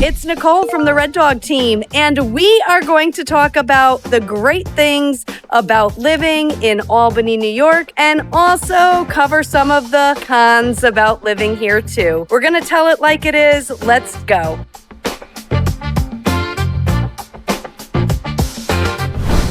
it's Nicole from the Red Dog team, and we are going to talk about the great things about living in Albany, New York, and also cover some of the cons about living here too. We're going to tell it like it is. Let's go.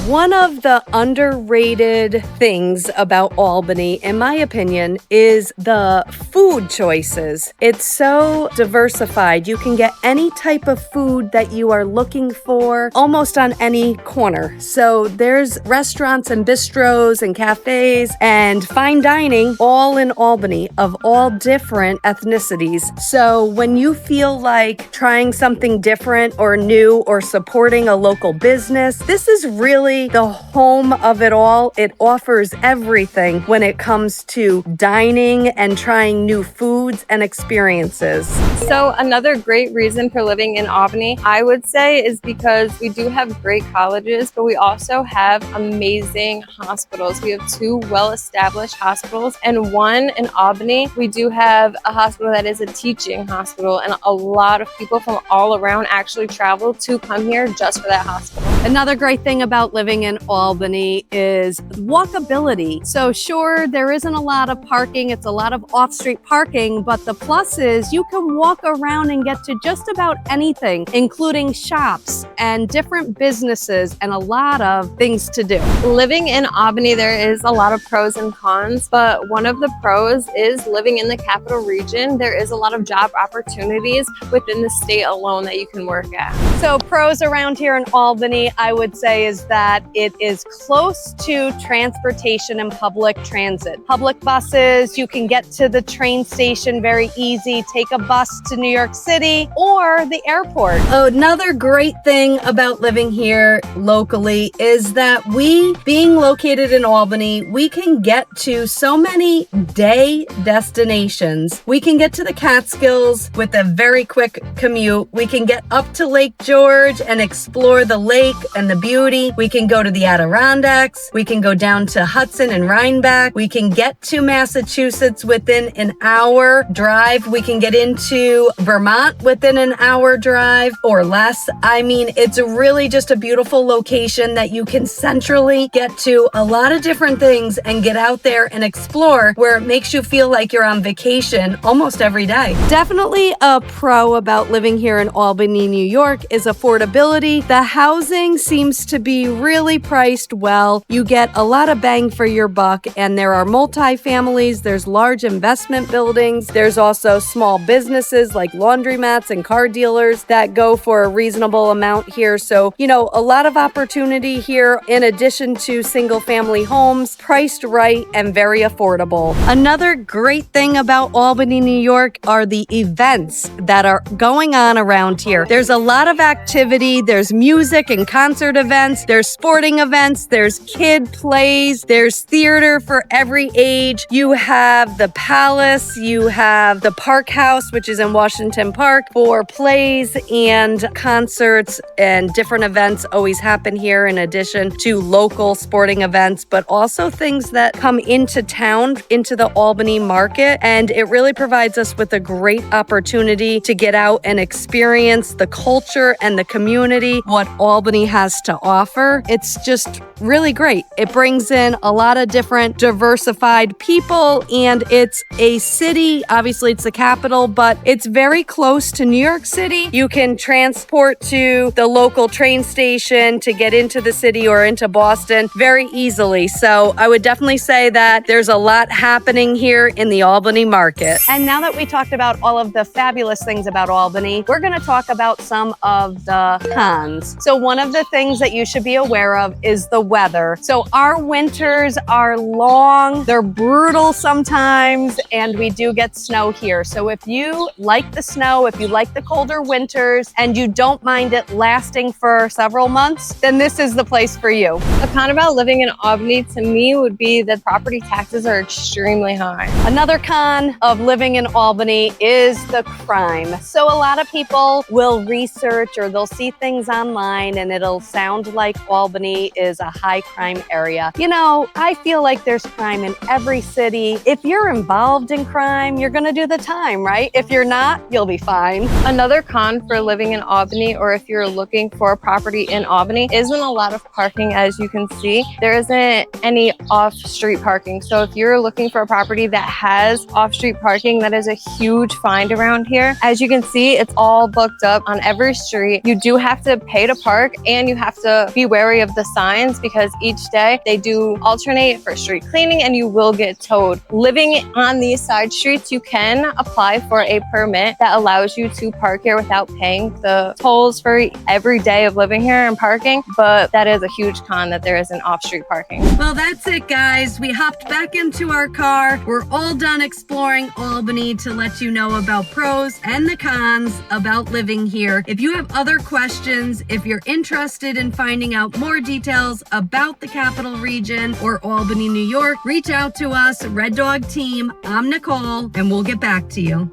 One of the underrated things about Albany, in my opinion, is the food choices. It's so diversified. You can get any type of food that you are looking for almost on any corner. So there's restaurants and bistros and cafes and fine dining all in Albany of all different ethnicities. So when you feel like trying something different or new or supporting a local business, this is really the home of it all. It offers everything when it comes to dining and trying new foods and experiences. So another great reason for living in Albany, I would say, is because we do have great colleges, but we also have amazing hospitals. We have two well-established hospitals, and one in Albany. We do have a hospital that is a teaching hospital, and a lot of people from all around actually travel to come here just for that hospital. Another great thing about living in Albany is walkability. So sure, there isn't a lot of parking. It's a lot of off-street parking, but the plus is you can walk around and get to just about anything, including shops and different businesses and a lot of things to do. Living in Albany, there is a lot of pros and cons, but one of the pros is living in the capital region. There is a lot of job opportunities within the state alone that you can work at. So pros around here in Albany, I would say, is that it is close to transportation and public transit. Public buses, you can get to the train station very easy, take a bus to New York City or the airport. Another great thing about living here locally is that we, being located in Albany, we can get to so many day destinations. We can get to the Catskills with a very quick commute. We can get up to Lake George and explore the lake and the beauty. We can go to the Adirondacks. We can go down to Hudson and Rhinebeck. We can get to Massachusetts within an hour drive. We can get into Vermont within an hour drive or less. I mean, it's really just a beautiful location that you can centrally get to a lot of different things and get out there and explore, where it makes you feel like you're on vacation almost every day. Definitely a pro about living here in Albany, New York is affordability. The housing seems to be really priced well. You get a lot of bang for your buck, and there are multi-families, there's large investment buildings, there's also small businesses like laundromats and car dealers that go for a reasonable amount here. So, a lot of opportunity here in addition to single family homes, priced right and very affordable. Another great thing about Albany, New York are the events that are going on around here. There's a lot of activity. There's music and concert events. There's sporting events. There's kid plays. There's theater for every age. You have the Palace. You have the Park House, which is in Washington Park, for plays and concerts, and different events always happen here in addition to local sporting events, but also things that come into town, into the Albany market. And it really provides us with a great opportunity to get out and experience the culture and the community, what Albany has to offer. It's just really great. It brings in a lot of different diversified people, and it's a city. Obviously, it's the capital, but it's very close to New York City. You can transport to the local train station to get into the city or into Boston very easily. So I would definitely say that there's a lot happening here in the Albany market. And now that we talked about all of the fabulous things about Albany, we're going to talk about some of the cons. So one of the things that you should be aware of is the weather. So our winters are long, they're brutal sometimes, and we do get snow here. So if you like the snow, if you like the colder winters, and you don't mind it lasting for several months, then this is the place for you. A con about living in Albany to me would be that property taxes are extremely high. Another con of living in Albany is the crime. So a lot of people will research or they'll see things online and it'll it'll sound like Albany is a high crime area. You know, I feel like there's crime in every city. If you're involved in crime, you're gonna do the time, right? If you're not, you'll be fine. Another con for living in Albany, or if you're looking for a property in Albany, isn't a lot of parking. As you can see, there isn't any off-street parking. So if you're looking for a property that has off-street parking, that is a huge find around here. As you can see, it's all booked up on every street. You do have to pay to park, and you have to be wary of the signs because each day they do alternate for street cleaning and you will get towed. Living on these side streets, you can apply for a permit that allows you to park here without paying the tolls for every day of living here and parking, but that is a huge con that there isn't off-street parking. Well, that's it, guys. We hopped back into our car. We're all done exploring Albany to let you know about pros and the cons about living here. If you have other questions, if you're interested in finding out more details about the capital region or Albany, New York, reach out to us, Red Dog Team. I'm Nicole, and we'll get back to you.